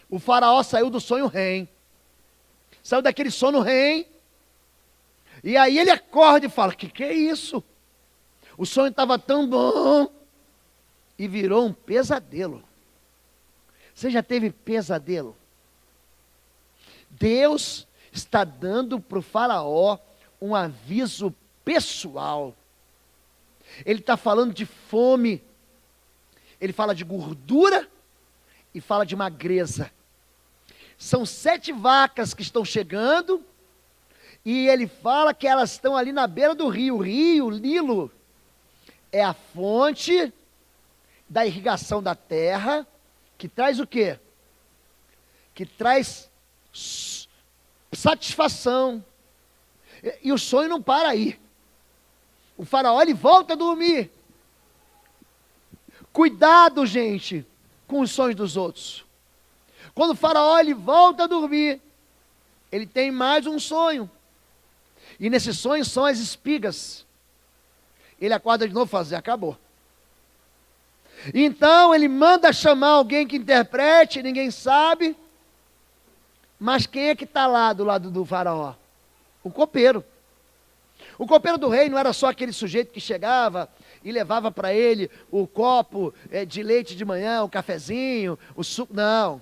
o faraó saiu do sonho rém. Saiu daquele sono rém. E aí ele acorda e fala: que é isso? O sonho estava tão bom. E virou um pesadelo. Você já teve pesadelo? Deus está dando para o faraó um aviso pessoal. Ele está falando de fome, ele fala de gordura e fala de magreza. São 7 vacas que estão chegando, e ele fala que elas estão ali na beira do rio. O rio, o Nilo, é a fonte da irrigação da terra, que traz o quê? Que traz satisfação. E o sonho não para aí. O faraó, ele volta a dormir. Cuidado, gente, com os sonhos dos outros. Quando o faraó, ele volta a dormir, ele tem mais um sonho. E nesse sonho são as espigas. Ele acorda de novo e fala assim, acabou. Então ele manda chamar alguém que interprete, ninguém sabe. Mas quem é que está lá do lado do faraó? O copeiro. O copeiro do rei não era só aquele sujeito que chegava e levava para ele o copo de leite de manhã, o cafezinho, o suco, não.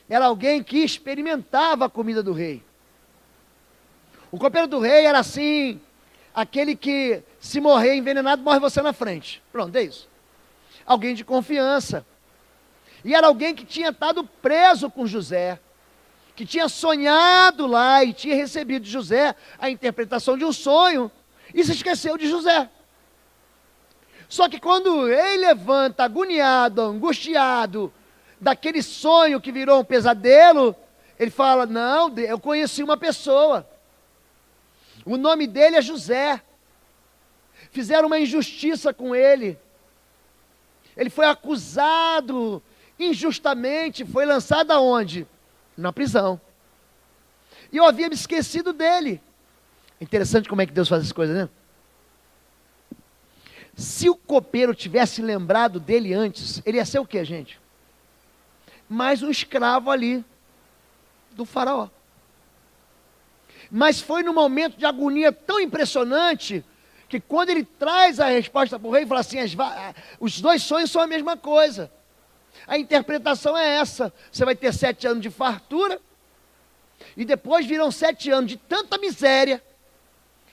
Era alguém que experimentava a comida do rei. O copeiro do rei era assim, aquele que se morrer envenenado, morre você na frente. Pronto, é isso. Alguém de confiança. E era alguém que tinha estado preso com José, que tinha sonhado lá e tinha recebido de José a interpretação de um sonho e se esqueceu de José. Só que quando ele levanta agoniado, angustiado, daquele sonho que virou um pesadelo, ele fala, não, eu conheci uma pessoa, o nome dele é José, fizeram uma injustiça com ele, ele foi acusado injustamente, foi lançado aonde? Na prisão, e eu havia me esquecido dele. Interessante como é que Deus faz as coisas, né? Se o copeiro tivesse lembrado dele antes, ele ia ser o quê, gente? Mais um escravo ali, do faraó. Mas foi num momento de agonia tão impressionante, que quando ele traz a resposta para o rei, fala assim, os 2 sonhos são a mesma coisa. A interpretação é essa, você vai ter 7 anos de fartura, e depois virão 7 anos de tanta miséria,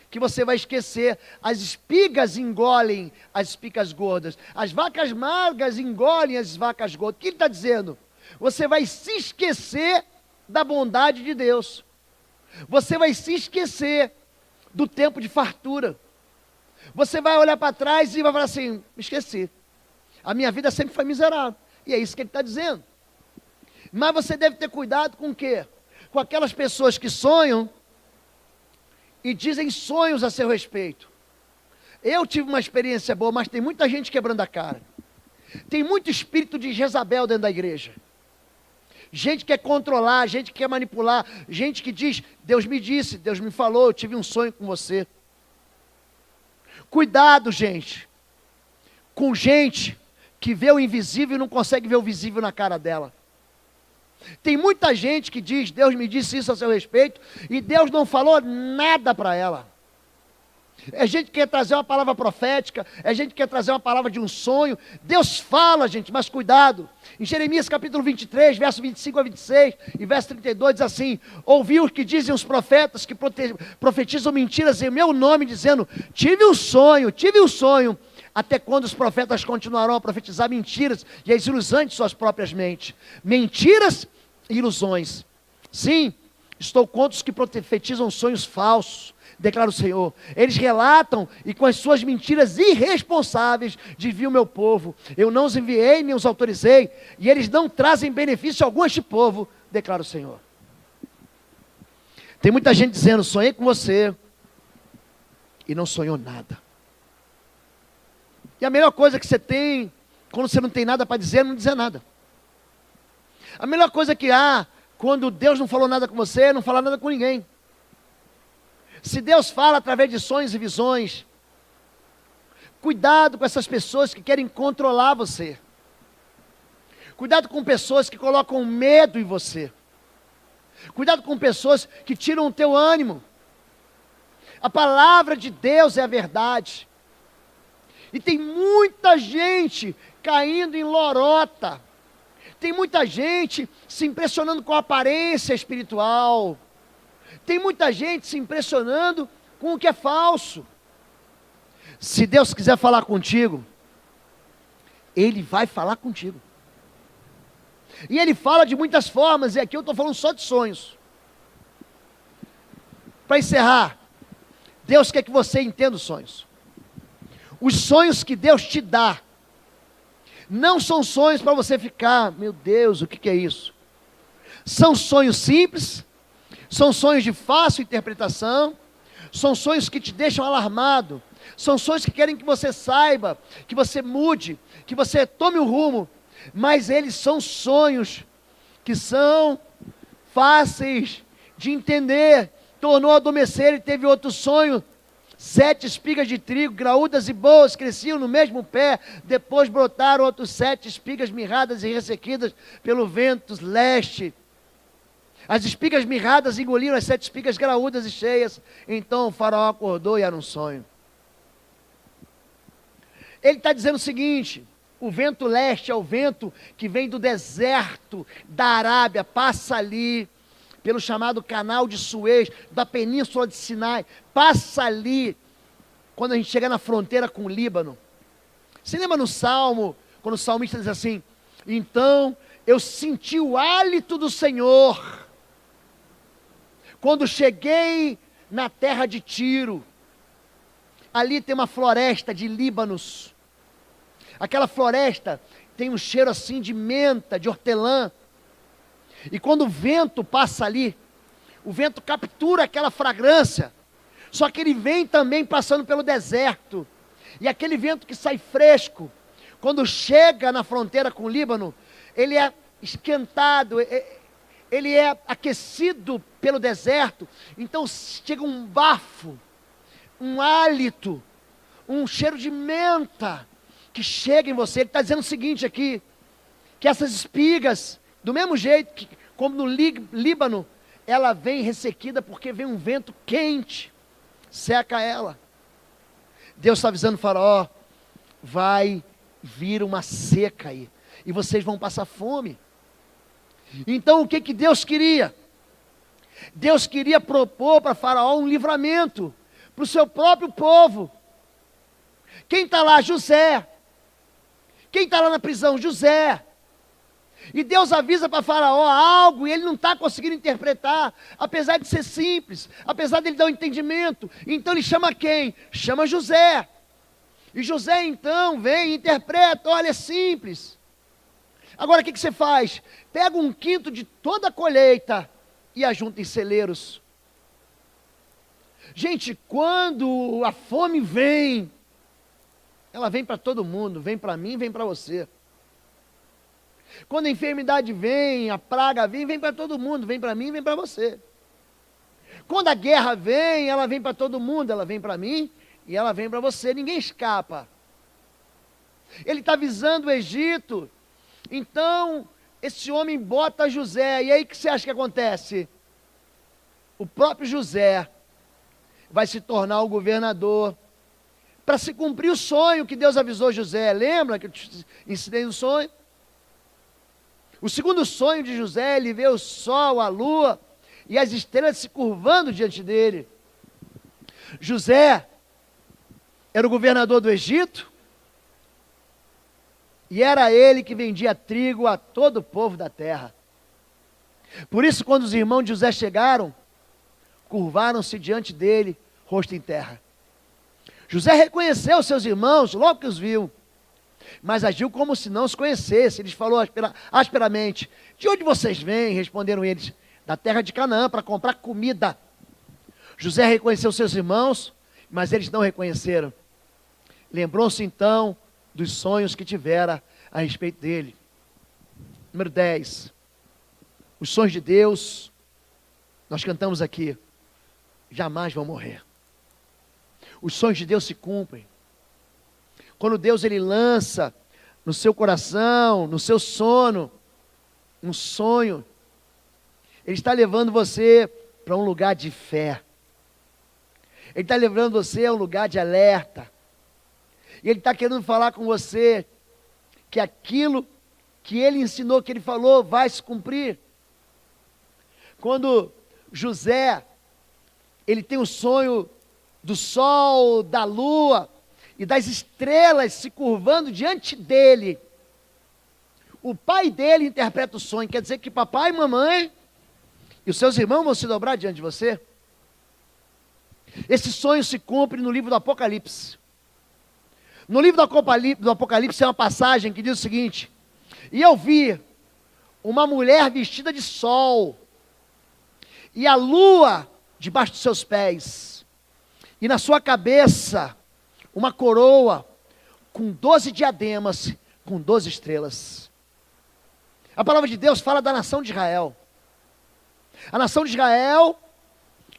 que você vai esquecer. As espigas engolem as espigas gordas, as vacas magras engolem as vacas gordas. O que ele está dizendo? Você vai se esquecer da bondade de Deus, você vai se esquecer do tempo de fartura, você vai olhar para trás e vai falar assim, me esqueci, a minha vida sempre foi miserável, e é isso que ele está dizendo. Mas você deve ter cuidado com o quê? Com aquelas pessoas que sonham e dizem sonhos a seu respeito. Eu tive uma experiência boa, mas tem muita gente quebrando a cara. Tem muito espírito de Jezabel dentro da igreja. Gente que quer controlar, gente que quer manipular, gente que diz, Deus me disse, Deus me falou, eu tive um sonho com você. Cuidado, gente, com gente que vê o invisível e não consegue ver o visível na cara dela. Tem muita gente que diz, Deus me disse isso a seu respeito, e Deus não falou nada para ela. É gente que quer trazer uma palavra profética, é gente que quer trazer uma palavra de um sonho. Deus fala, gente, mas cuidado. Em Jeremias capítulo 23, verso 25 a 26 e verso 32 diz assim, ouvi o que dizem os profetas que profetizam mentiras em meu nome, dizendo, tive um sonho, até quando os profetas continuarão a profetizar mentiras e as ilusões de suas próprias mentes. Mentiras e ilusões. Sim, estou contra os que profetizam sonhos falsos, declara o Senhor. Eles relatam e com as suas mentiras irresponsáveis desviam o meu povo. Eu não os enviei nem os autorizei, e eles não trazem benefício algum a este povo, declara o Senhor. Tem muita gente dizendo, sonhei com você, e não sonhou nada. E a melhor coisa que você tem, quando você não tem nada para dizer, é não dizer nada. A melhor coisa que há, quando Deus não falou nada com você, é não falar nada com ninguém. Se Deus fala através de sonhos e visões, cuidado com essas pessoas que querem controlar você. Cuidado com pessoas que colocam medo em você. Cuidado com pessoas que tiram o teu ânimo. A palavra de Deus é a verdade. E tem muita gente caindo em lorota, Tem muita gente se impressionando com a aparência espiritual. Tem muita gente se impressionando com o que é falso. Se Deus quiser falar contigo, Ele vai falar contigo. E Ele fala de muitas formas, e aqui eu estou falando só de sonhos. Para encerrar, Deus quer que você entenda os sonhos. Os sonhos que Deus te dá, não são sonhos para você ficar, meu Deus, o que é isso? São sonhos simples, são sonhos de fácil interpretação, são sonhos que te deixam alarmado, são sonhos que querem que você saiba, que você mude, que você tome um rumo, mas eles são sonhos que são fáceis de entender. Tornou a adormecer e teve outro sonho. 7 espigas de trigo, graúdas e boas, cresciam no mesmo pé. Depois brotaram outros 7 espigas mirradas e ressequidas pelo vento leste. As espigas mirradas engoliram as 7 espigas graúdas e cheias. Então o faraó acordou e era um sonho. Ele está dizendo o seguinte: o vento leste é o vento que vem do deserto da Arábia, passa ali pelo chamado canal de Suez, da península de Sinai, passa ali, quando a gente chega na fronteira com o Líbano. Você lembra no Salmo, quando o salmista diz assim: então eu senti o hálito do Senhor, quando cheguei na terra de Tiro. Ali tem uma floresta de Líbanos, aquela floresta tem um cheiro assim de menta, de hortelã, e quando o vento passa ali, o vento captura aquela fragrância, só que ele vem também passando pelo deserto, e aquele vento que sai fresco, quando chega na fronteira com o Líbano, ele é esquentado, ele é aquecido pelo deserto, então chega um bafo, um hálito, um cheiro de menta, que chega em você. Ele está dizendo o seguinte aqui, que essas espigas, do mesmo jeito que, como no Líbano, ela vem ressequida porque vem um vento quente, seca ela. Deus está avisando o faraó, vai vir uma seca aí, e vocês vão passar fome. Então o que Deus queria? Deus queria propor para faraó um livramento, para o seu próprio povo. Quem está lá? José. Quem está lá na prisão? José. E Deus avisa para faraó algo e ele não está conseguindo interpretar, apesar de ser simples, apesar de ele dar um entendimento. Então ele chama quem? Chama José. E José então vem e interpreta: olha, é simples. Agora o que você faz? Pega 1/5 de toda a colheita e ajunta em celeiros. Gente, quando a fome vem, ela vem para todo mundo, vem para mim, vem para você. Quando a enfermidade vem, a praga vem para todo mundo, vem para mim, vem para você. Quando a guerra vem, ela vem para todo mundo, ela vem para mim e ela vem para você, ninguém escapa. Ele está avisando o Egito, então esse homem bota José, e aí o que você acha que acontece? O próprio José vai se tornar o governador, para se cumprir o sonho que Deus avisou José. Lembra que eu te ensinei um sonho? O segundo sonho de José, ele vê o sol, a lua e as estrelas se curvando diante dele. José era o governador do Egito, e era ele que vendia trigo a todo o povo da terra. Por isso, quando os irmãos de José chegaram, curvaram-se diante dele, rosto em terra. José reconheceu seus irmãos logo que os viu, mas agiu como se não os conhecesse. Ele falou asperamente: de onde vocês vêm? Responderam eles: da terra de Canaã, para comprar comida. José reconheceu seus irmãos, mas eles não reconheceram. Lembrou-se então dos sonhos que tivera a respeito dele. Número 10. Os sonhos de Deus, nós cantamos aqui, jamais vão morrer. Os sonhos de Deus se cumprem. Quando Deus ele lança no seu coração, no seu sono, um sonho, Ele está levando você para um lugar de fé. Ele está levando você a um lugar de alerta. E Ele está querendo falar com você que aquilo que ele ensinou, que ele falou, vai se cumprir. Quando José, ele tem o sonho do sol, da lua e das estrelas se curvando diante dele, o pai dele interpreta o sonho, quer dizer que papai e mamãe e os seus irmãos vão se dobrar diante de você. Esse sonho se cumpre no livro do Apocalipse. No livro do Apocalipse tem uma passagem que diz o seguinte: e eu vi uma mulher vestida de sol, e a lua debaixo dos seus pés, e na sua cabeça uma coroa com 12 diademas, com 12 estrelas. A palavra de Deus fala da nação de Israel. A nação de Israel,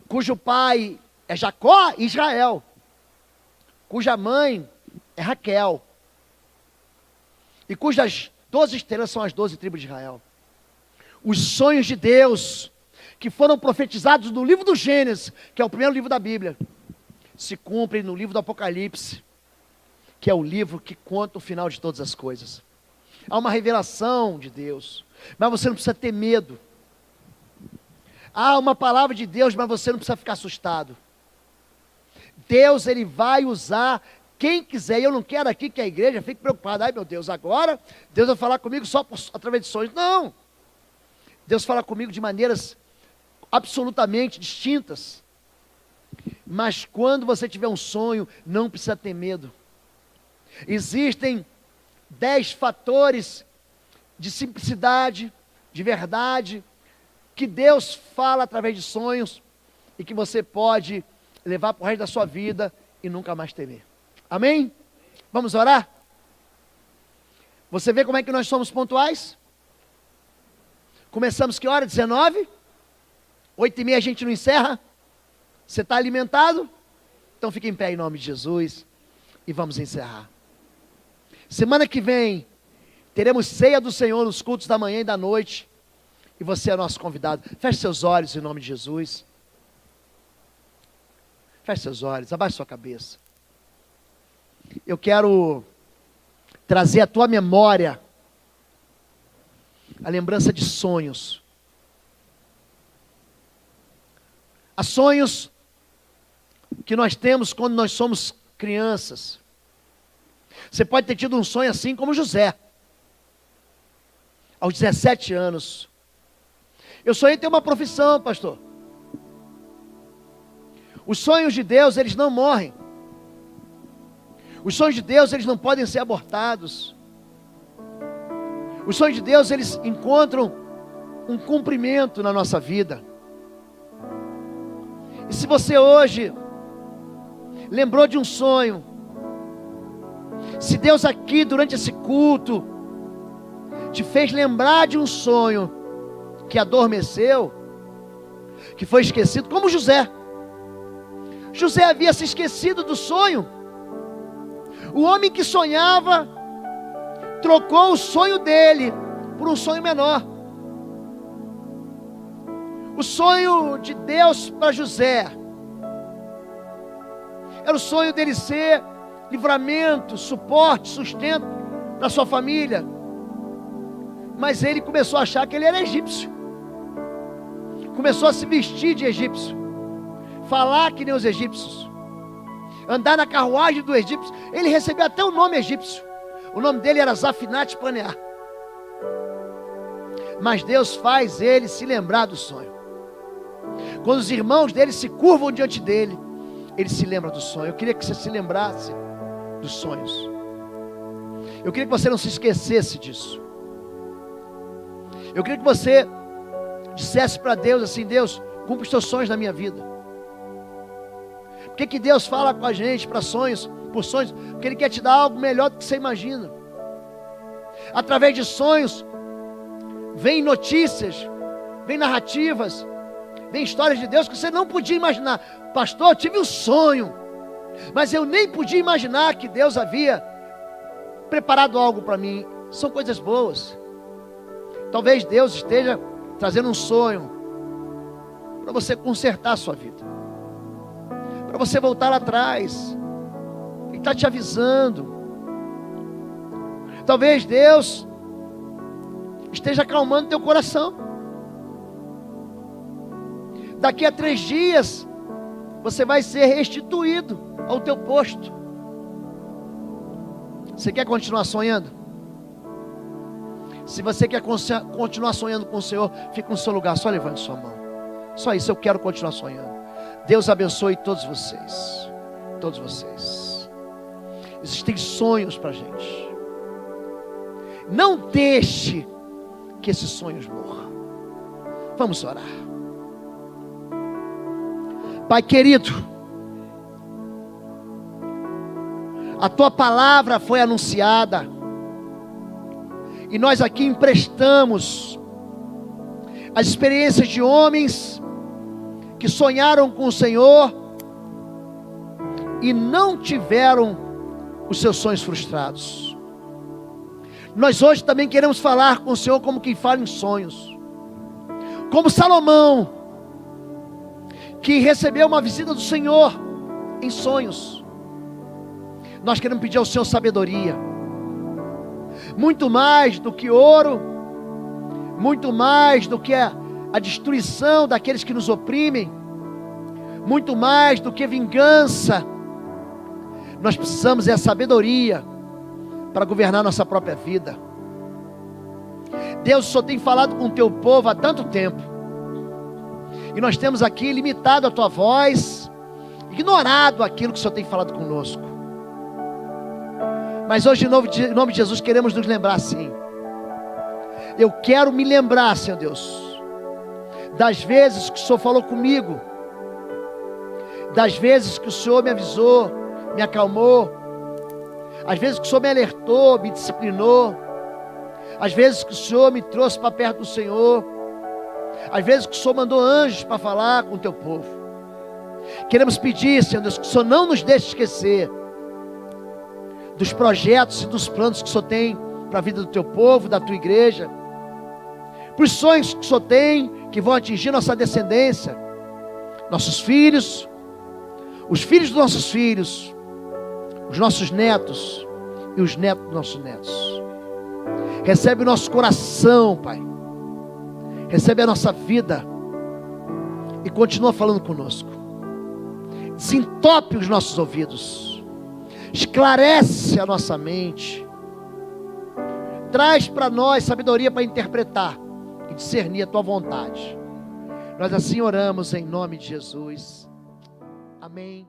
cujo pai é Jacó e Israel, cuja mãe é Raquel, e cujas 12 estrelas são as 12 tribos de Israel. Os sonhos de Deus, que foram profetizados no livro do Gênesis, que é o primeiro livro da Bíblia, se cumprem no livro do Apocalipse, que é o livro que conta o final de todas as coisas. Há uma revelação de Deus, mas você não precisa ter medo. Há uma palavra de Deus, mas você não precisa ficar assustado. Deus, ele vai usar quem quiser. Eu não quero aqui que a igreja fique preocupada. Ai meu Deus, agora Deus vai falar comigo só através de sonhos. Não. Deus fala comigo de maneiras absolutamente distintas. Mas quando você tiver um sonho, não precisa ter medo. Existem 10 fatores de simplicidade, de verdade, que Deus fala através de sonhos e que você pode levar para o resto da sua vida e nunca mais temer. Amém? Vamos orar? Você vê como é que nós somos pontuais? Começamos que hora? 19? 8h30 a gente não encerra? Você está alimentado? Então fique em pé em nome de Jesus e vamos encerrar. Semana que vem teremos ceia do Senhor nos cultos da manhã e da noite. E você é nosso convidado. Feche seus olhos em nome de Jesus. Feche seus olhos, abaixe sua cabeça. Eu quero trazer à tua memória a lembrança de sonhos. Há sonhos que nós temos quando nós somos crianças. Você pode ter tido um sonho assim como José. Aos 17 anos. Eu sonhei ter uma profissão, pastor. Os sonhos de Deus, eles não morrem. Os sonhos de Deus, eles não podem ser abortados. Os sonhos de Deus, eles encontram um cumprimento na nossa vida. E se você hoje lembrou de um sonho, se Deus aqui durante esse culto te fez lembrar de um sonho que adormeceu, que foi esquecido, como José. José havia se esquecido do sonho. O homem que sonhava trocou o sonho dele por um sonho menor. O sonho de Deus para José era o sonho dele ser livramento, suporte, sustento para sua família. Mas ele começou a achar que ele era egípcio. Começou a se vestir de egípcio, falar que nem os egípcios, andar na carruagem do egípcio. Ele recebeu até o nome egípcio. O nome dele era Zafinat Paneah. Mas Deus faz ele se lembrar do sonho. Quando os irmãos dele se curvam diante dele, ele se lembra do sonho. Eu queria que você se lembrasse dos sonhos. Eu queria que você não se esquecesse disso. Eu queria que você dissesse para Deus assim: Deus, cumpre os teus sonhos na minha vida. Por que Deus fala com a gente para sonhos, por sonhos? Porque Ele quer te dar algo melhor do que você imagina. Através de sonhos, vem notícias, vem narrativas, vem histórias de Deus que você não podia imaginar. Pastor, eu tive um sonho, mas eu nem podia imaginar que Deus havia preparado algo para mim. São coisas boas. Talvez Deus esteja trazendo um sonho para você consertar a sua vida, para você voltar lá atrás. Ele está te avisando. Talvez Deus esteja acalmando teu coração. Daqui a 3 dias, você vai ser restituído ao teu posto. Você quer continuar sonhando? Se você quer continuar sonhando com o Senhor, fica no seu lugar, só levante sua mão. Só isso, eu quero continuar sonhando. Deus abençoe todos vocês. Todos vocês. Existem sonhos para a gente. Não deixe que esses sonhos morram. Vamos orar. Pai querido, a tua palavra foi anunciada e nós aqui emprestamos as experiências de homens que sonharam com o Senhor e não tiveram os seus sonhos frustrados. Nós hoje também queremos falar com o Senhor como quem fala em sonhos, como Salomão, que recebeu uma visita do Senhor em sonhos. Nós queremos pedir ao Senhor sabedoria, muito mais do que ouro, muito mais do que a destruição daqueles que nos oprimem, muito mais do que vingança. Nós precisamos é a sabedoria para governar nossa própria vida. Deus só tem falado com o teu povo há tanto tempo, e nós temos aqui limitado a tua voz, ignorado aquilo que o Senhor tem falado conosco. Mas hoje, em nome de Jesus, queremos nos lembrar assim. Eu quero me lembrar, Senhor Deus, das vezes que o Senhor falou comigo, das vezes que o Senhor me avisou, me acalmou, às vezes que o Senhor me alertou, me disciplinou, às vezes que o Senhor me trouxe para perto do Senhor, às vezes que o Senhor mandou anjos para falar com o teu povo. Queremos pedir, Senhor Deus, que o Senhor não nos deixe esquecer dos projetos e dos planos que o Senhor tem para a vida do teu povo, da tua igreja, para os sonhos que o Senhor tem, que vão atingir nossa descendência, nossos filhos, os filhos dos nossos filhos, os nossos netos e os netos dos nossos netos. Recebe o nosso coração, Pai, recebe a nossa vida e continua falando conosco. Desentope os nossos ouvidos, esclarece a nossa mente, traz para nós sabedoria para interpretar e discernir a tua vontade. Nós assim oramos em nome de Jesus. Amém.